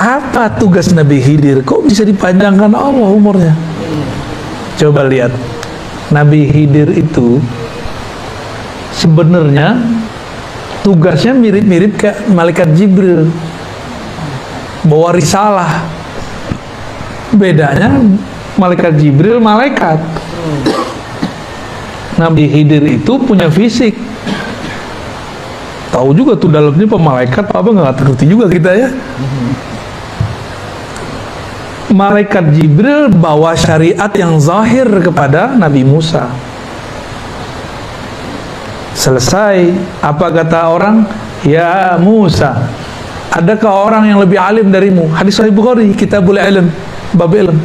Apa tugas Nabi Khidir? Kok bisa dipanjangkan Allah umurnya? Coba lihat, Nabi Khidir itu sebenarnya tugasnya mirip-mirip kayak malaikat Jibril, bawa risalah. Bedanya malaikat Jibril malaikat, Nabi Khidir itu punya fisik. Tahu juga tuh dalamnya pemalaikat apa nggak ngerti juga kita ya. Malaikat Jibril bawa syariat yang zahir kepada Nabi Musa. Selesai, apa kata orang? Ya Musa, adakah orang yang lebih alim darimu? Hadis Sahih Bukhari, Kitabul Ilm, bab ilm.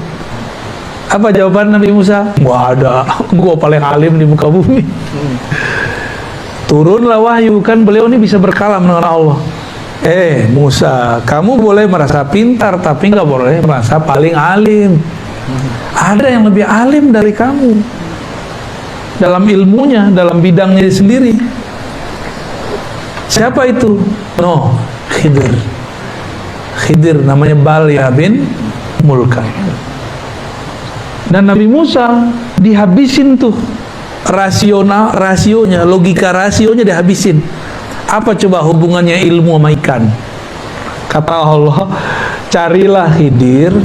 Apa jawaban Nabi Musa? Wah, ada, gua paling alim di muka bumi. Turunlah wahyu, kan beliau ini bisa berkalam dengan Allah. Musa, kamu boleh merasa pintar, tapi nggak boleh merasa paling alim. Ada yang lebih alim dari kamu dalam ilmunya, dalam bidangnya sendiri. Siapa itu? Khidir. Khidir namanya Balya bin Mulkan. Dan Nabi Musa dihabisin tuh rasionya, logika rasionya dihabisin. Apa coba hubungannya ilmu sama ikan? Kata Allah, carilah Khidir,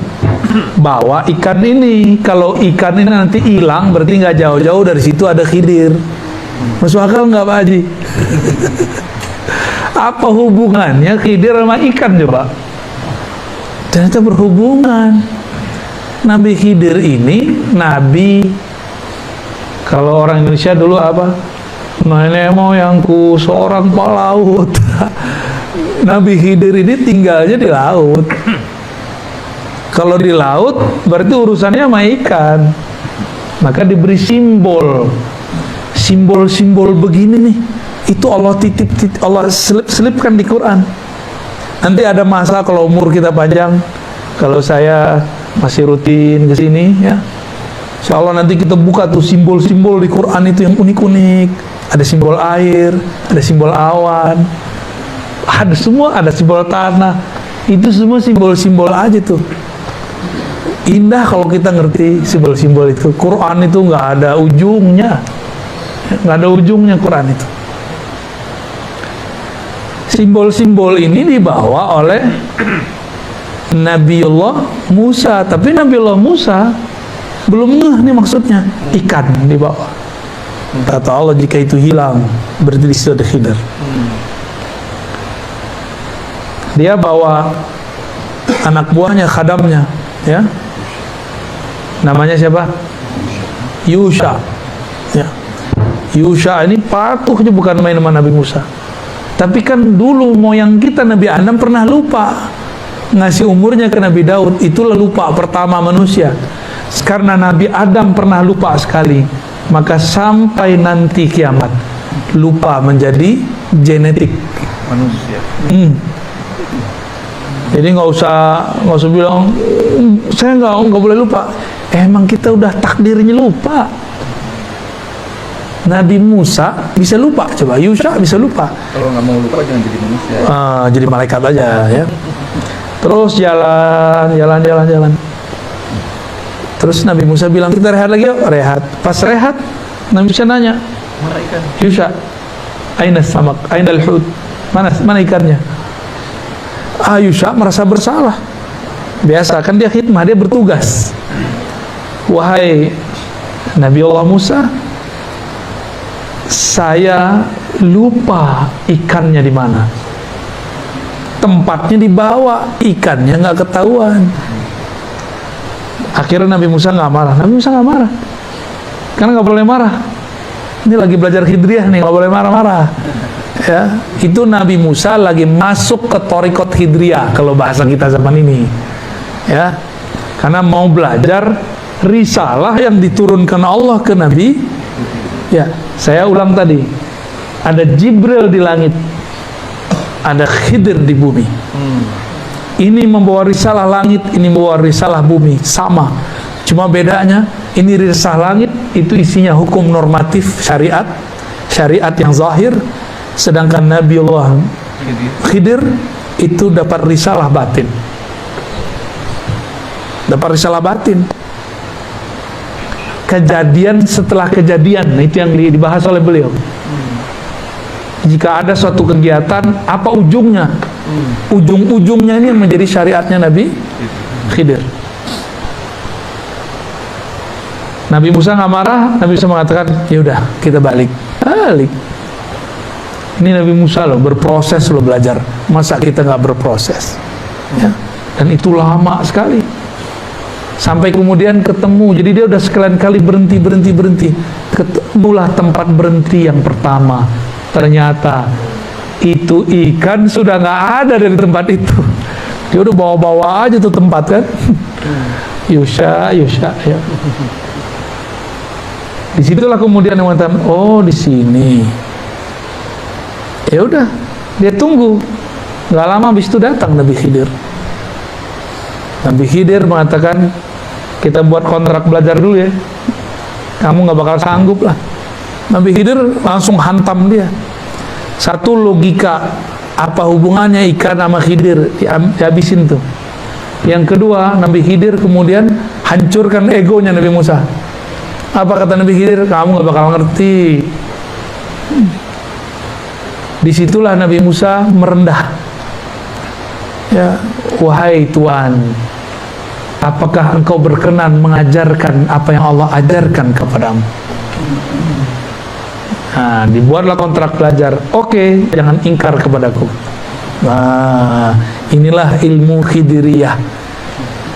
bawa ikan ini. Kalau ikan ini nanti hilang, berarti nggak jauh-jauh dari situ ada Khidir. Masuk akal nggak Pak Haji? Apa hubungannya Khidir sama ikan coba? Ternyata berhubungan. Nabi Khidir ini nabi, kalau orang Indonesia dulu apa? Nenek moyangku seorang pelaut. Nabi Khidir ini tinggalnya di laut. Kalau di laut berarti urusannya sama ikan. Maka diberi simbol-simbol begini nih. Itu Allah Allah selipkan di Quran. Nanti ada masa kalau umur kita panjang, kalau saya masih rutin ke sini ya, insya Allah nanti kita buka tuh simbol-simbol di Quran itu yang unik-unik. Ada simbol air, ada simbol awan, ada semua, ada simbol tanah. Itu semua simbol-simbol aja tuh. Indah kalau kita ngerti simbol-simbol itu. Quran itu nggak ada ujungnya, nggak ada ujungnya Quran itu. Simbol-simbol ini dibawa oleh Nabiullah Musa, tapi Nabiullah Musa belum ngeh nih maksudnya. Ikan dibawa. Kata Allah, jika itu hilang, berarti di situ ada Khidir. Dia bawa anak buahnya, khadamnya, ya. Namanya siapa? Yusha. Ya. Yusha ini patuhnya bukan main sama Nabi Musa. Tapi kan dulu moyang kita Nabi Adam pernah lupa ngasih umurnya ke Nabi Daud. Itulah lupa pertama manusia. Karena Nabi Adam pernah lupa sekali, maka sampai nanti kiamat lupa menjadi genetik manusia. Jadi nggak usah bilang saya nggak boleh lupa. Emang kita udah takdirnya lupa. Nabi Musa bisa lupa, coba Yusha bisa lupa. Kalau nggak mau lupa jangan jadi manusia. Jadi malaikat aja ya. Terus jalan. Terus Nabi Musa bilang, kita rehat lagi yuk. Rehat. Pas rehat, Nabi Musa nanya, mana ikan? Yusha, aina samak, aina al-hud, mana ikannya? Yusha merasa bersalah. Biasa kan dia khidmah, dia bertugas. Wahai Nabi Allah Musa, saya lupa ikannya di mana. Tempatnya dibawa, ikannya nggak ketahuan. Akhirnya Nabi Musa nggak marah. Karena nggak boleh marah. Ini lagi belajar Khidriyah nih, nggak boleh marah-marah. Ya, itu Nabi Musa lagi masuk ke Thariqat Khidriyah kalau bahasa kita zaman ini. Ya, karena mau belajar risalah yang diturunkan Allah ke Nabi. Ya, saya ulang tadi. Ada Jibril di langit, ada Khidir di bumi. Ini membawa risalah langit, ini membawa risalah bumi, sama. Cuma bedanya, ini risalah langit itu isinya hukum normatif syariat yang zahir, sedangkan Nabiullah Khidir itu dapat risalah batin. dapat risalah batin. Kejadian setelah kejadian, itu yang dibahas oleh beliau. Jika ada suatu kegiatan, apa ujungnya? Ujung-ujungnya ini yang menjadi syariatnya Nabi Khidir. Nabi Musa nggak marah, Nabi Musa mengatakan, ya udah kita balik. Ini Nabi Musa loh, berproses loh belajar. Masa kita nggak berproses? Ya. Dan itu lama sekali. Sampai kemudian ketemu, jadi dia udah sekalian kali berhenti. Ketemulah tempat berhenti yang pertama. Ternyata itu ikan sudah nggak ada dari tempat itu. Dia udah bawa-bawa aja tuh tempat kan. Yusha ya. Disitulah kemudian yang mengatakan, oh di sini. Ya udah, dia tunggu. Nggak lama habis itu datang Nabi Khidir. Nabi Khidir mengatakan, kita buat kontrak belajar dulu ya. Kamu nggak bakal sanggup lah. Nabi Khidir langsung hantam dia. Satu logika, apa hubungannya ikan sama Khidir, dihabisin tuh. Yang kedua, Nabi Khidir kemudian hancurkan egonya Nabi Musa. Apa kata Nabi Khidir? Kamu gak bakal ngerti. Disitulah Nabi Musa merendah. Ya, wahai Tuhan, apakah engkau berkenan mengajarkan apa yang Allah ajarkan kepadamu? Nah, dibuatlah kontrak belajar. Oke, jangan ingkar kepadaku. Nah, inilah ilmu Khidiriyah.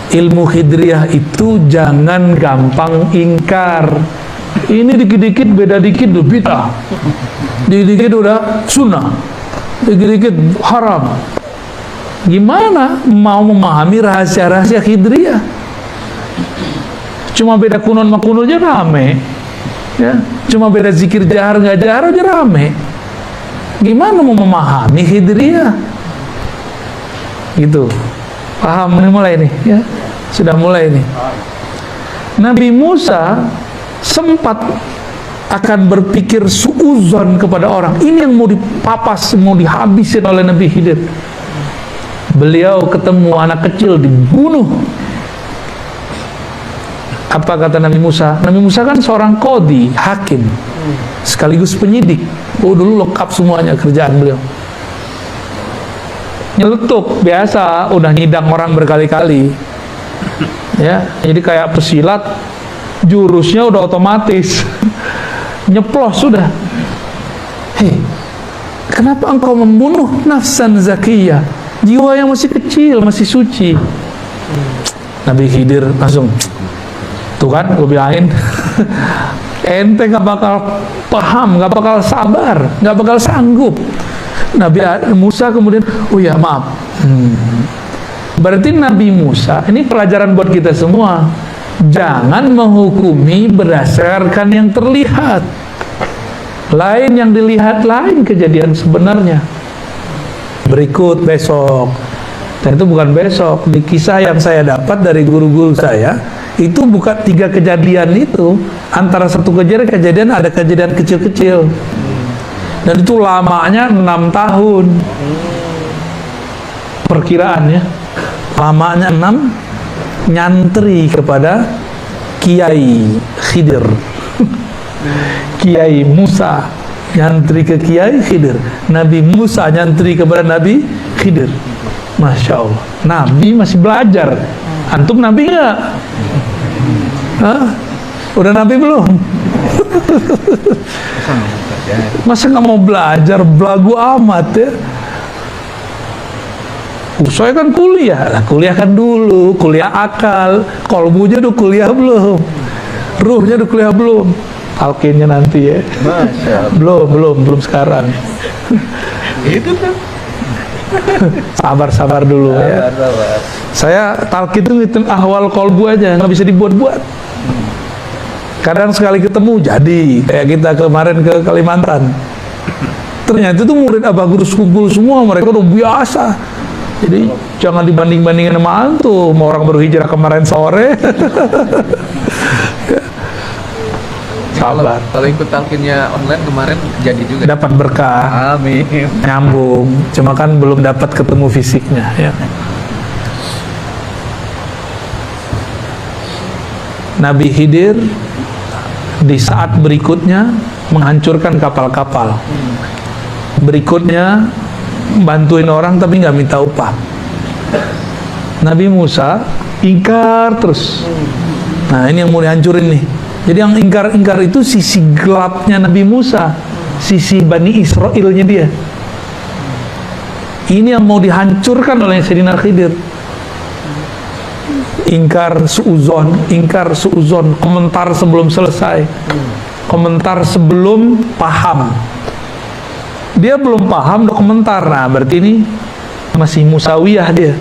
Ilmu Khidriyah itu jangan gampang ingkar. Ini dikit-dikit beda dikit udah bid'ah, dikit-dikit udah sunnah, dikit-dikit haram. Gimana mau memahami rahasia-rahasia Khidriyah? Cuma beda kunun sama kunun aja rame, ya. Cuma beda zikir jahar nggak jahar aja rame. Gimana mau memahami Khidriyah? Gitu. Paham? Ini mulai nih, ya. Sudah mulai nih. Nabi Musa sempat akan berpikir suuzon kepada orang. Ini yang mau dipapas, mau dihabisin oleh Nabi Khidir. Beliau ketemu anak kecil dibunuh. Apa kata Nabi Musa? Nabi Musa kan seorang qadhi, hakim, sekaligus penyidik. Oh, dulu lengkap semuanya kerjaan beliau. Nyeletuk biasa, udah nyidang orang berkali-kali, ya. Jadi kayak pesilat, jurusnya udah otomatis. Nyeplos sudah. Hei, kenapa engkau membunuh nafsan zakiyah, jiwa yang masih kecil, masih suci? Nabi Khidir langsung, tuh kan gue bilangin. Ente gak bakal paham, gak bakal sabar, gak bakal sanggup. Nabi Musa kemudian, oh ya maaf. Berarti Nabi Musa, ini pelajaran buat kita semua. Jangan menghukumi berdasarkan yang terlihat. Lain yang dilihat, lain kejadian sebenarnya. Berikut besok. Dan itu bukan besok. Di kisah yang saya dapat dari guru-guru saya, itu bukan 3 kejadian itu. Antara satu kejadian ada kejadian kecil-kecil. Dan itu lamanya 6 tahun. Perkiraannya lamanya 6, nyantri kepada Kiai Khidir. Kiai Musa nyantri ke Kiai Khidir. Nabi Musa nyantri kepada Nabi Khidir. Masya Allah, Nabi masih belajar. Antum Nabi nggak? Hah? Udah Nabi belum? Masa nggak mau belajar, belagu amat ya? Saya kan kuliah lah, kuliah kan dulu, kuliah akal, kolbunya udah kuliah belum, ruhnya udah kuliah belum, talqinnya nanti ya, belum sekarang. Itu kan. Sabar dulu ya. Saya talqin itu ngitung ahwal kolbu aja, nggak bisa dibuat-buat. Kadang sekali ketemu jadi, kayak kita kemarin ke Kalimantan. Ternyata itu murid Abah Guru kumpul semua, mereka udah biasa. Jadi jangan dibanding-bandingin sama antum, orang baru hijrah kemarin sore. Sabar. Kalau ikut talqinnya online kemarin jadi juga. Dapat berkah. Amin. Nyambung. Cuma kan belum dapat ketemu fisiknya ya. Nabi Khidir di saat berikutnya menghancurkan kapal-kapal. Berikutnya bantuin orang tapi nggak minta upah. Nabi Musa ingkar terus. Nah, ini yang mau dihancurin nih. Jadi yang ingkar-ingkar itu sisi gelapnya Nabi Musa, sisi Bani Israilnya dia. Ini yang mau dihancurkan oleh Sayyidina Khidir. Ingkar suuzon, komentar sebelum selesai, komentar sebelum paham. Dia belum paham, udah komentar. Nah, berarti ini masih Musawiyah dia.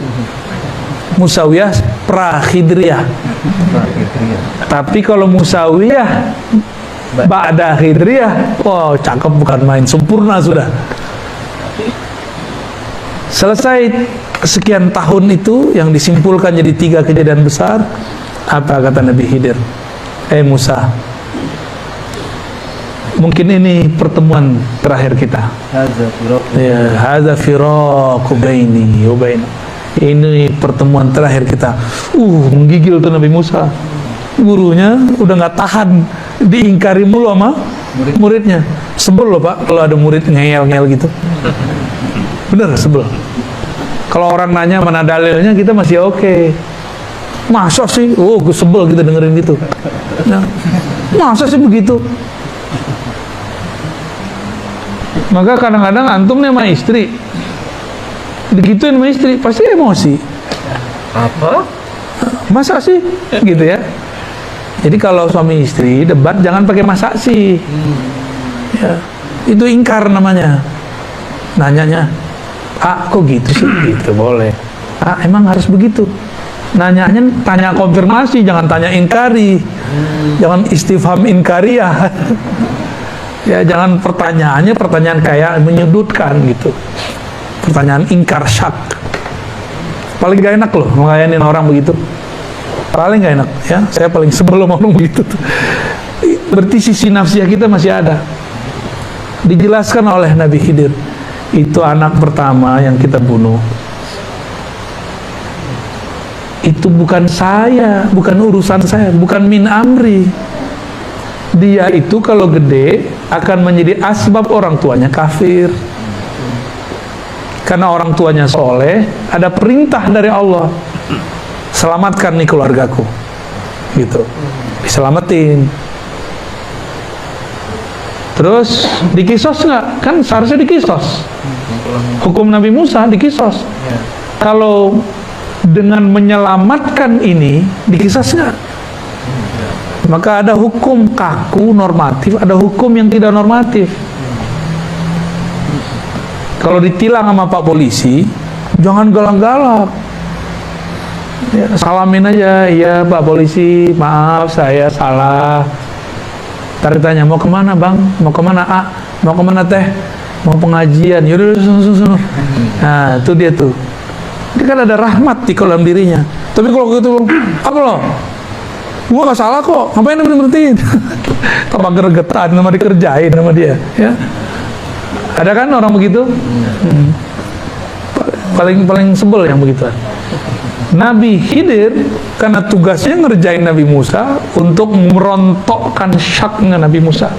Musawiyah pra-Khidriyah. Tapi kalau Musawiyah ba'da Khidriyah, wow, cakep, bukan main, sempurna sudah. Selesai sekian tahun itu yang disimpulkan jadi 3 kejadian besar. Apa kata Nabi Khidir? Musa, mungkin ini pertemuan terakhir kita. Hadza firaqu baini wa bainak. Ini pertemuan terakhir kita. Menggigil tuh Nabi Musa. Gurunya udah nggak tahan diingkari mulu sama muridnya. Sebel loh Pak kalau ada murid ngeyel-ngeyel gitu. Bener, sebel. Kalau orang nanya mana dalilnya, kita masih oke. Masa sih? Gue sebel kita dengerin gitu. Ya. Masa sih begitu? Maka kadang-kadang antum nih sama istri, digituin sama istri, pasti emosi. Apa? Masa sih? Gitu ya. Jadi kalau suami istri debat jangan pakai masa sih. Ya. Itu ingkar namanya. Nanyanya, kok gitu sih? Gitu boleh. Emang harus begitu? Nanyanya tanya konfirmasi, jangan tanya ingkari. Jangan istifham inkariyah. Ya, jangan pertanyaannya pertanyaan kayak menyudutkan gitu. Pertanyaan ingkar syak. Paling gak enak loh ngelayanin orang begitu. Paling gak enak ya. Saya paling sebelum orang begitu tuh. Berarti sisi nafsiyah kita masih ada. Dijelaskan oleh Nabi Khidir, itu anak pertama yang kita bunuh. Itu bukan saya, bukan urusan saya, bukan min amri. Dia itu kalau gede akan menjadi asbab orang tuanya kafir. Karena orang tuanya soleh, ada perintah dari Allah, selamatkan nih keluargaku, gitu, diselamatin. Terus dikisos nggak? Kan seharusnya dikisos. Hukum Nabi Musa dikisos. Kalau dengan menyelamatkan ini dikisos nggak? Maka ada hukum kaku normatif, ada hukum yang tidak normatif. Kalau ditilang sama Pak Polisi, jangan galak-galak. Ya, salamin aja, ya Pak Polisi, maaf saya salah. Ntar ditanya, mau kemana Bang? Mau kemana Mau kemana Teh? Mau pengajian. Yaudah, susun. Nah, itu dia tuh. Dia kan ada rahmat di kolam dirinya. Tapi kalau gitu, apa loh? Gua gak salah kok, ngapain berhentiin? Tambah gregetan sama dikerjain sama dia, ya. Ada kan orang begitu? Paling sebel yang begitu. Nabi Khidir karena tugasnya ngerjain Nabi Musa untuk merontokkan syaknya Nabi Musa,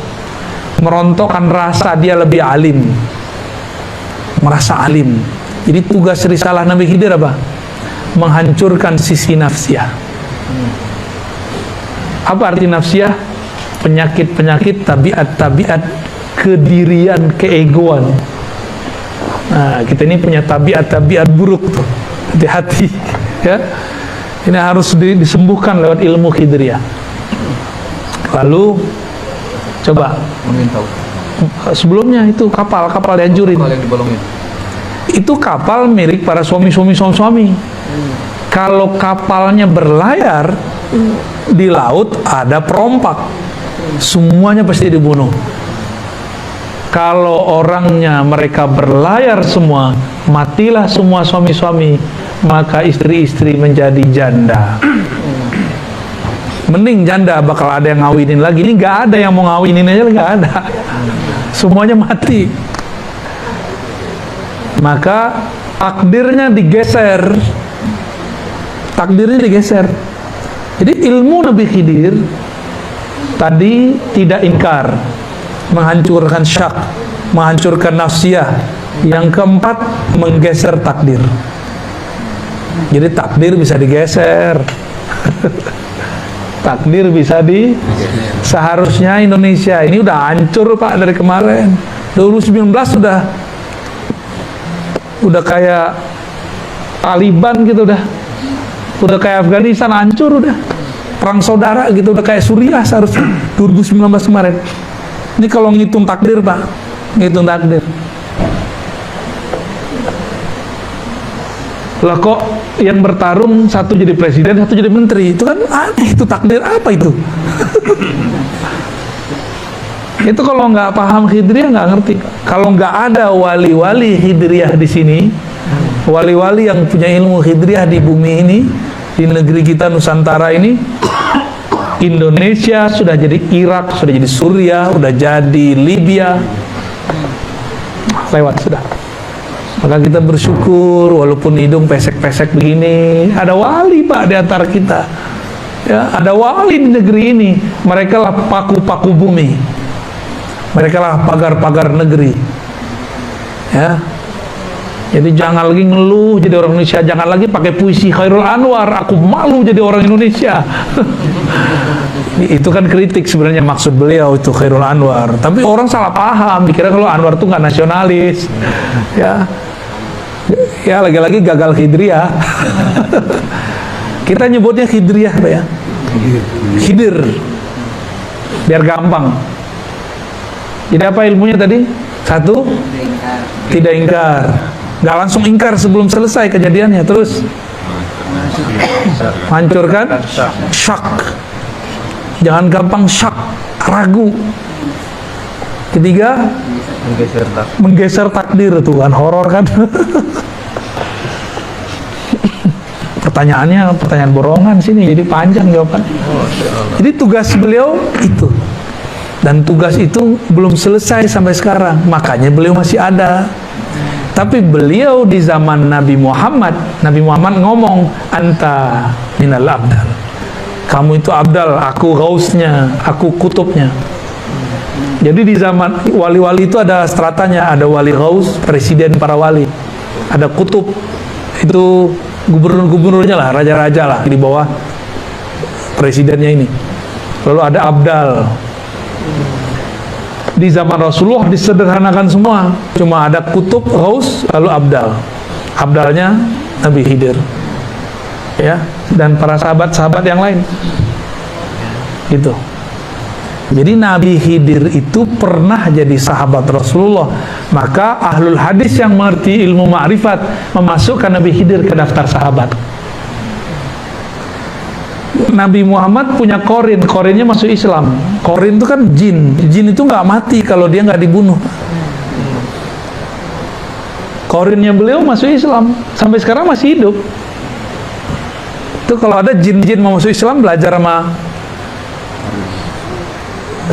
merontokkan rasa dia lebih alim, merasa alim. Jadi tugas risalah Nabi Khidir apa? Menghancurkan sisi nafsiyah. Apa arti nafsiyah? Penyakit-penyakit, tabiat-tabiat kedirian, keegoan. Nah, kita ini punya tabiat-tabiat buruk tuh. Hati-hati, ya. Ini harus disembuhkan lewat ilmu Khidriyah. Lalu coba sebelumnya itu kapal dihancurin. Kapal yang dibolongin. Itu kapal milik para suami. Kalau kapalnya berlayar di laut ada perompak, semuanya pasti dibunuh. Kalau orangnya mereka berlayar semua, matilah semua suami-suami, maka istri-istri menjadi janda. Mending janda bakal ada yang ngawinin lagi. Ini nggak ada yang mau ngawinin aja, nggak ada. Semuanya mati. Maka takdirnya digeser. Jadi ilmu Nabi Khidir tadi tidak ingkar, menghancurkan syak, menghancurkan nafsiyah. Yang keempat, menggeser takdir. Jadi takdir bisa digeser. Takdir bisa seharusnya Indonesia ini udah hancur Pak dari kemarin. 2019 udah kayak Taliban gitu udah kayak Afghanistan, hancur udah. Perang saudara gitu, udah kayak Suriah seharusnya 2019 kemarin. Ini kalau ngitung takdir Pak, ngitung takdir. Lah kok yang bertarung satu jadi presiden, satu jadi menteri, itu kan aneh, itu takdir apa itu? Itu kalau nggak paham Hidriyah nggak ngerti. Kalau nggak ada wali-wali Hidriyah di sini, wali-wali yang punya ilmu Hidriyah di bumi ini, di negeri kita Nusantara ini, Indonesia sudah jadi Irak, sudah jadi Suriah, sudah jadi Libya, lewat sudah. Maka kita bersyukur walaupun hidung pesek-pesek begini, ada wali Pak di antara kita. Ya, ada wali di negeri ini. Mereka lah paku-paku bumi. Mereka lah pagar-pagar negeri. Ya. Jadi jangan lagi ngeluh jadi orang Indonesia, jangan lagi pakai puisi Khairul Anwar, aku malu jadi orang Indonesia. Itu kan kritik sebenarnya maksud beliau itu Khairul Anwar. Tapi orang salah paham, dikira kalau Anwar itu nggak nasionalis. Ya lagi-lagi gagal Hidriyah. Kita nyebutnya Hidriyah Pak ya. Khidir. Biar gampang. Jadi apa ilmunya tadi? Satu, tidak ingkar. Nggak langsung ingkar sebelum selesai kejadiannya, terus hancurkan syak. Jangan gampang syak, ragu. Ketiga, menggeser takdir, tuh kan horor kan. Pertanyaan borongan sini, jadi panjang jawaban. Jadi tugas beliau itu, dan tugas itu belum selesai sampai sekarang, makanya beliau masih ada. Tapi beliau di zaman Nabi Muhammad ngomong, anta minal abdal, kamu itu abdal, aku gausnya, aku kutubnya. Jadi di zaman wali-wali itu ada stratanya, ada wali gaus, presiden para wali, ada kutub, itu gubernur-gubernurnya lah, raja-raja lah di bawah presidennya ini. Lalu ada abdal. Di zaman Rasulullah disederhanakan semua, cuma ada kutub, ghaus, lalu abdal. Abdalnya Nabi Khidir, ya, dan para sahabat-sahabat yang lain. Gitu. Jadi Nabi Khidir itu pernah jadi sahabat Rasulullah. Maka ahlul hadis yang mengerti ilmu ma'rifat memasukkan Nabi Khidir ke daftar sahabat. Nabi Muhammad punya korin, korinnya masuk Islam. Korin itu kan jin. Jin itu nggak mati kalau dia nggak dibunuh. Korinnya beliau masuk Islam, sampai sekarang masih hidup. Itu kalau ada jin-jin mau masuk Islam, belajar sama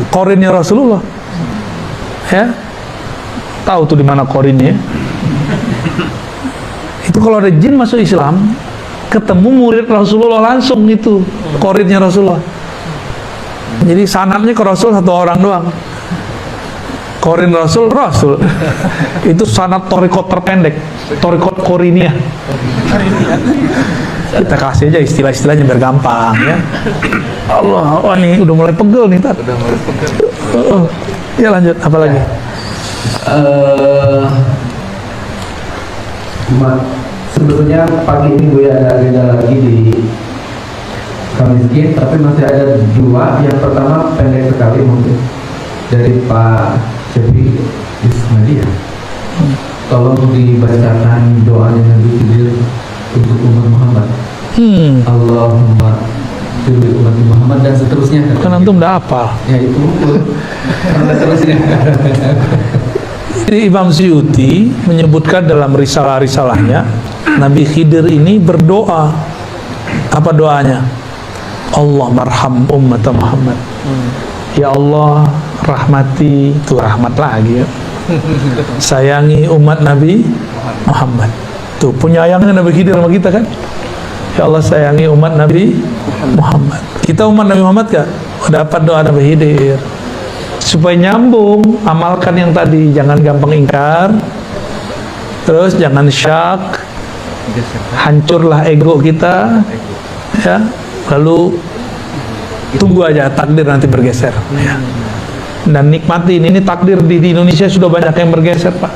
korinnya Rasulullah. Ya, tahu tuh di mana korinnya. Itu kalau ada jin masuk Islam, ketemu murid Rasulullah langsung, itu korinnya Rasulullah. Jadi sanadnya ke Rasul satu orang doang. Korin Rasul itu sanad torikot terpendek, torikot korinnya. Kita kasih aja istilah-istilahnya biar gampang ya. Allah, oh ini udah mulai pegel nih Tat. Udah mulai pegel. Ya lanjut, apa lagi? Sebetulnya pagi ini gue ada agenda lagi di Kamiskin, tapi masih ada dua. Yang pertama pendek sekali mungkin, dari Pak Cepi Ismailia. Tolong dibacakan doanya Nabi Khidir untuk umat Muhammad. Allahumma pilih umat Muhammad dan seterusnya. Kan antum udah hafal. Ya itu seterusnya. Jadi Imam Suyuti menyebutkan dalam risalah-risalahnya, Nabi Khidir ini berdoa. Apa doanya? Allah marham umat Muhammad. Ya Allah, rahmati, itu rahmat lagi ya. Sayangi umat Nabi Muhammad. Tuh penyayangnya Nabi Khidir sama kita kan. Ya Allah sayangi umat Nabi Muhammad. Kita umat Nabi Muhammad gak? Dapat doa Nabi Khidir. Supaya nyambung, amalkan yang tadi, jangan gampang ingkar, terus jangan syak, hancurlah ego kita, ya. Lalu tunggu aja takdir nanti bergeser, ya. Dan nikmatin, ini takdir di Indonesia sudah banyak yang bergeser, Pak.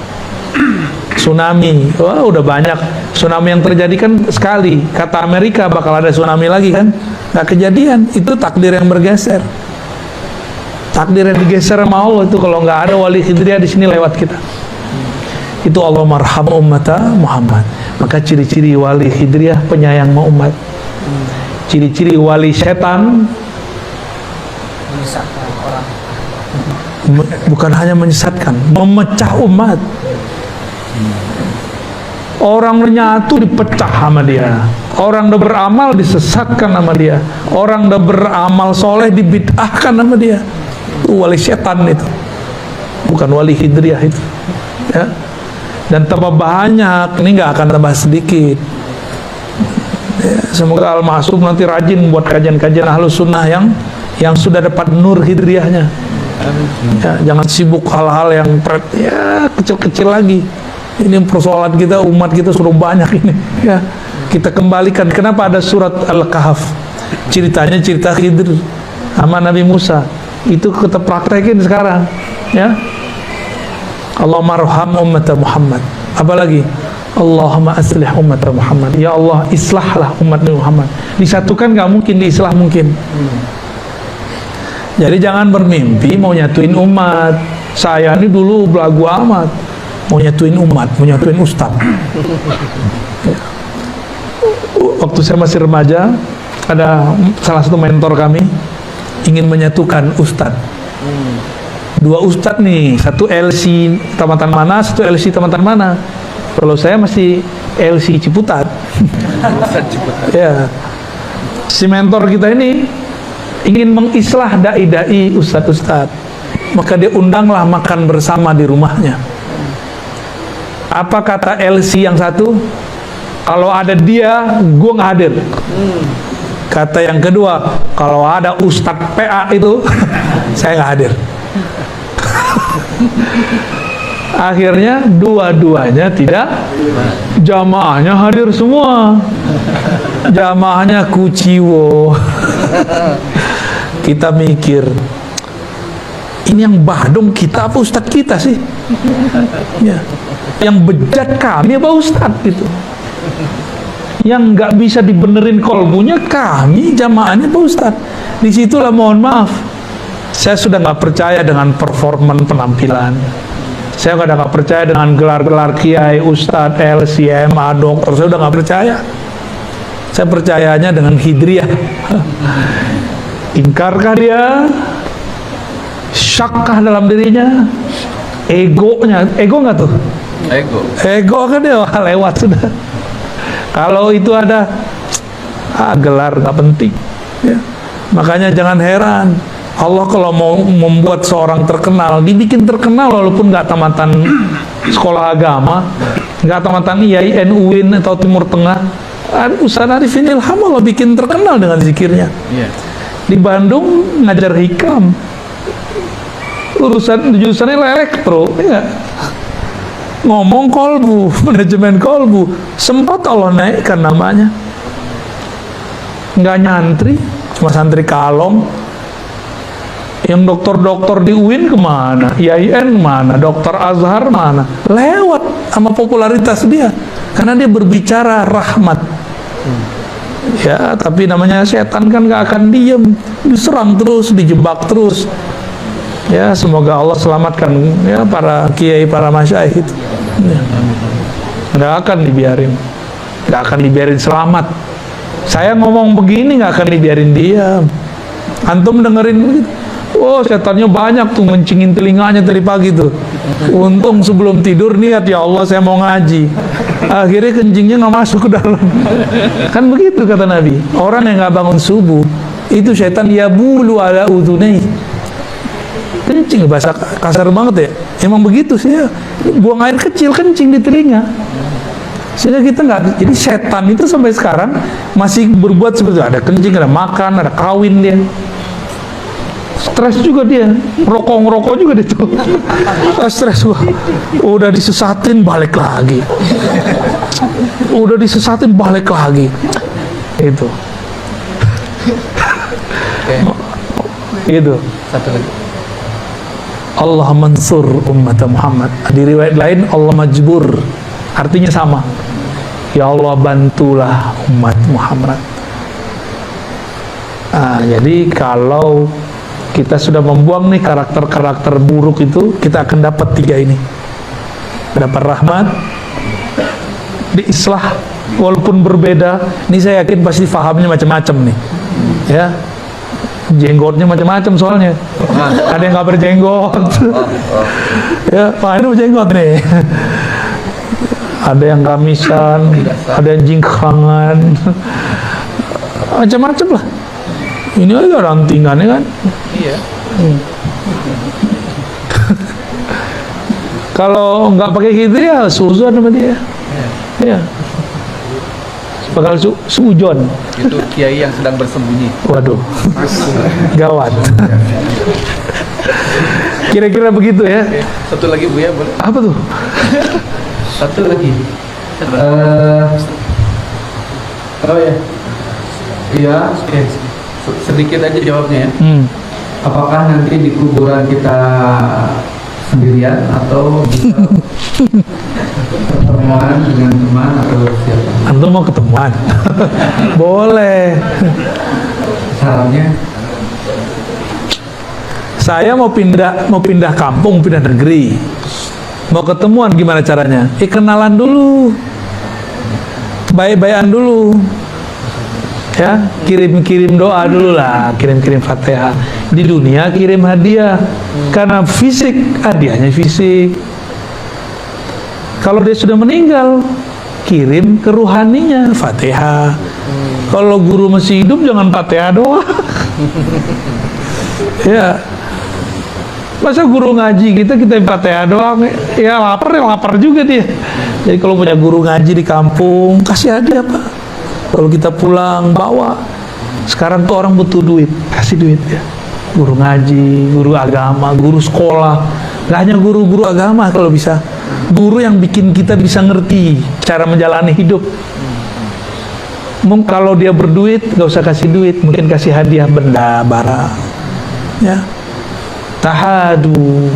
Tsunami, wah udah banyak tsunami yang terjadi kan sekali. Kata Amerika bakal ada tsunami lagi kan, nggak kejadian. Itu takdir yang bergeser. Takdir yang digeser sama Allah itu kalau nggak ada wali Khidriyah di sini lewat kita. Itu Allah marham ummata Muhammad. Maka ciri-ciri wali Khidriyah penyayang sama umat. Ciri-ciri wali setan Menyesatkan orang. bukan hanya menyesatkan, memecah umat. Orang nyatu dipecah sama dia. Orang udah beramal disesatkan sama dia. Orang udah beramal soleh dibid'ahkan sama dia. Itu wali setan itu, bukan wali Khidriyah itu, ya. Dan tambah banyak, ini nggak akan tambah sedikit, ya. Semoga Al-Ma'sum nanti rajin buat kajian-kajian Ahlus Sunnah yang sudah dapat nur Khidriyahnya, ya. Jangan sibuk hal-hal yang ya kecil-kecil lagi. Ini persoalan kita, umat kita sudah banyak ini, ya. Kita kembalikan. Kenapa ada surat Al-Kahf? Ceritanya cerita Khidir sama Nabi Musa. Itu kita praktekin sekarang, ya. Allahumma arham ummata Muhammad. Apalagi Allahumma aslih ummata Muhammad. Ya Allah, islahlah umat Muhammad. Disatukan nggak mungkin, diislah mungkin. Jadi jangan bermimpi mau nyatuin umat. Saya ini dulu belagu amat mau nyatuin umat, mau nyatuin ustaz. Waktu saya masih remaja, ada salah satu mentor kami ingin menyatukan ustadz. Dua ustadz nih, satu LC Tamatan mana, satu LC Tamatan mana. Kalau saya masih LC Ciputat. Ya. Si mentor kita ini ingin mengislah dai-dai ustadz-ustadz. Maka dia undanglah makan bersama di rumahnya. Apa kata LC yang satu? Kalau ada dia, gue nggak hadir. Kata yang kedua, kalau ada Ustadz PA itu, saya nggak hadir. Akhirnya dua-duanya tidak, jamaahnya hadir semua. Jamaahnya kuciwo. Kita mikir, ini yang badung kita apa Ustadz kita sih? Ya. Yang bejat kami apa Ustadz gitu? Yang nggak bisa dibenerin kolbunya kami jamaahnya Pak Ustadz. Disitulah mohon maaf, saya sudah nggak percaya dengan performan penampilan. Saya udah nggak percaya dengan gelar-gelar kiai, ustadz, LCMA, dokter. Saya udah nggak percaya. Saya percayanya dengan Khidriyah. Ingkarkah dia? Syakkah dalam dirinya? Egonya, ego nggak tuh? Ego kan dia lewat sudah. Kalau itu ada gelar nggak penting, ya. Makanya jangan heran Allah kalau mau membuat seorang terkenal, dibikin terkenal walaupun nggak tamatan sekolah agama, nggak tamatan IAIN, UIN atau Timur Tengah. Ustaz Arifin Ilham Allah bikin terkenal dengan zikirnya. Di Bandung ngajar hikam, jurusannya elektro, ya. Ngomong kolbu, manajemen kolbu, sempat Allah naikkan namanya. Nggak nyantri, cuma santri kalong. Yang dokter-dokter di UIN kemana? IAIN kemana? Dokter Azhar mana? Lewat sama popularitas dia, karena dia berbicara rahmat. Ya, tapi namanya setan kan nggak akan diem, diserang terus, dijebak terus. Ya, semoga Allah selamatkan ya para kiai, para masyayikh itu. Ya. Nggak akan dibiarin, nggak akan dibiarin selamat. Saya ngomong begini nggak akan dibiarin diam. Antum dengerin begitu, oh setannya banyak tuh mencingin telinganya dari pagi tuh. Untung sebelum tidur niat, ya Allah saya mau ngaji. Akhirnya kencingnya nggak masuk ke dalam. Kan begitu kata Nabi. Orang yang nggak bangun subuh itu setan ya bulu ala udhunai. Kencing, bahasa kasar banget ya. Emang begitu sih ya. Buang air kecil kencing di telinga. Sehingga kita nggak, jadi setan itu sampai sekarang masih berbuat seperti itu. Ada kencing, ada makan, ada kawin dia. Stres juga dia, ngerokok juga dia tuh. Stres gua. Udah disesatin balik lagi. Udah disesatin balik lagi. Itu. Gitu. Satu lagi. Allah mansur umat Muhammad. Di riwayat lain Allah majbur. Artinya sama. Ya Allah bantulah umat Muhammad. Jadi kalau kita sudah membuang nih karakter-karakter buruk itu, kita akan dapat 3 ini. Dapat rahmat, diislah walaupun berbeda. Ini saya yakin pasti fahamnya macam-macam nih. Ya. Jenggotnya macam-macam soalnya. Ada yang nggak berjenggot. Ya, Pak ini berjenggot nih. Ada yang gamisan, ada yang jingkrangan. Macam-macam lah. Ini aja rantingannya kan. Iya. Kalau nggak pakai hidriah, suzon sama dia. Ya. Bakal sujon. Itu kiai yang sedang bersembunyi. Waduh. Gawat. Kira-kira begitu ya. Oke. Satu lagi Buya boleh? Apa tuh? Satu lagi. Oh ya. Iya. Sedikit aja jawabnya ya. Apakah nanti di kuburan kita sendirian atau bisa pertemuan dengan teman atau siapa? Antum mau ketemuan? Boleh. Sarannya? Saya mau pindah kampung, pindah negeri. Mau ketemuan gimana caranya? Kenalan dulu. Baik-baikan dulu. Ya, kirim-kirim doa dulu lah, kirim-kirim Fatihah. Di dunia kirim hadiah. Karena fisik, hadiahnya fisik. Kalau dia sudah meninggal, kirim ke ruhaninya Fatihah. Kalau guru masih hidup jangan Fatihah doang. Ya. Masa guru ngaji kita Fatihah doang? Ya lapar juga dia. Jadi kalau punya guru ngaji di kampung, kasih hadiah Pak. Kalau kita pulang bawa. Sekarang tuh orang butuh duit, kasih duit ya. Guru ngaji, guru agama, guru sekolah. Gak hanya guru-guru agama kalau bisa. Guru yang bikin kita bisa ngerti cara menjalani hidup. Kalau dia berduit, gak usah kasih duit, mungkin kasih hadiah benda, barang. Ya. Tahadu,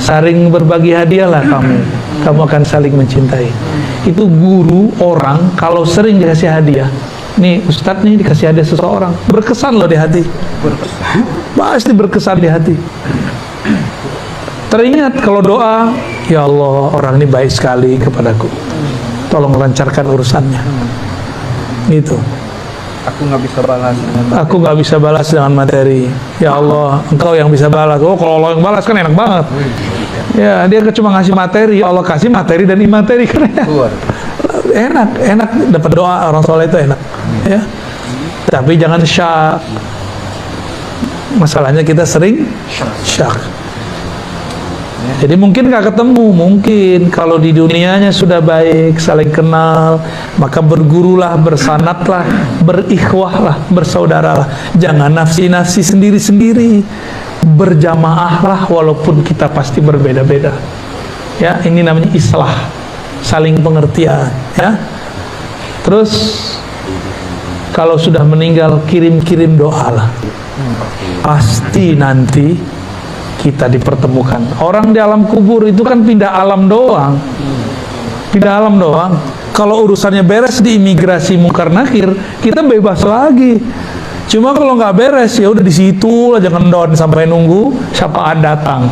saling berbagi hadiahlah kamu akan saling mencintai. Itu guru orang kalau sering dikasih hadiah. Nih Ustadz nih dikasih hadiah seseorang, berkesan loh di hati. Pasti berkesan di hati. Teringat kalau doa, ya Allah orang ini baik sekali kepadaku, tolong lancarkan urusannya. Gitu. Aku nggak bisa balas. Aku nggak bisa balas dengan materi. Ya Allah, Engkau yang bisa balas. Oh, kalau Allah yang balas kan enak banget. Ya, dia cuma ngasih materi. Allah kasih materi dan imateri kan ya. Enak dapat doa orang soleh itu enak. Ya. Tapi jangan syak. Masalahnya kita sering syak. Jadi mungkin nggak ketemu, mungkin kalau di dunianya sudah baik, saling kenal, maka bergurulah, bersanatlah, berikhwahlah, bersaudaralah. Jangan nafsi-nafsi sendiri-sendiri, berjamaahlah walaupun kita pasti berbeda-beda. Ya, ini namanya islah, saling pengertian. Ya, terus kalau sudah meninggal kirim-kirim doalah. Pasti nanti kita dipertemukan. Orang di alam kubur itu kan pindah alam doang. Pindah alam doang. Kalau urusannya beres di imigrasi mungkar nakir, kita bebas lagi. Cuma kalau nggak beres ya udah di situ aja ngendon sampai nunggu syafa'at datang.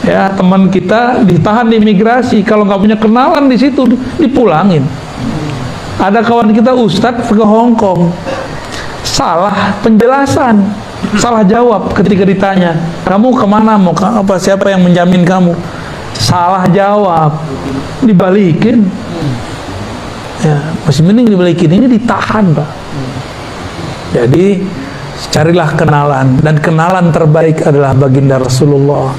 Ya, teman kita ditahan di imigrasi, kalau nggak punya kenalan di situ dipulangin. Ada kawan kita Ustadz ke Hong Kong. Salah penjelasan. Salah jawab ketika ditanya, kamu kemana, mau apa, siapa yang menjamin kamu? Salah jawab, dibalikin. Ya, masih mending dibalikin, ini ditahan Pak. Jadi Carilah kenalan, dan kenalan terbaik adalah baginda Rasulullah.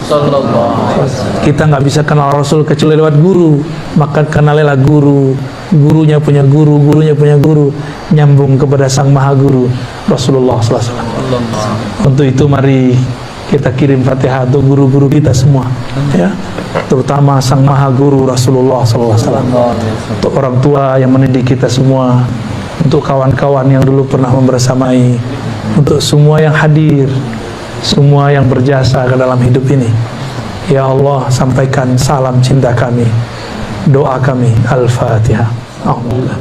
Kita nggak bisa kenal Rasul kecuali lewat guru, maka kenalilah guru, gurunya punya guru, gurunya punya guru, nyambung kepada sang maha guru Rasulullah SAW. Untuk itu mari kita kirim Fatihah untuk guru-guru kita semua, ya, terutama sang maha guru Rasulullah SAW, untuk orang tua yang mendidik kita semua, untuk kawan-kawan yang dulu pernah membersamai, untuk semua yang hadir, semua yang berjasa ke dalam hidup ini. Ya Allah, sampaikan salam cinta kami, doa kami. Al-Fatihah. Alhamdulillah.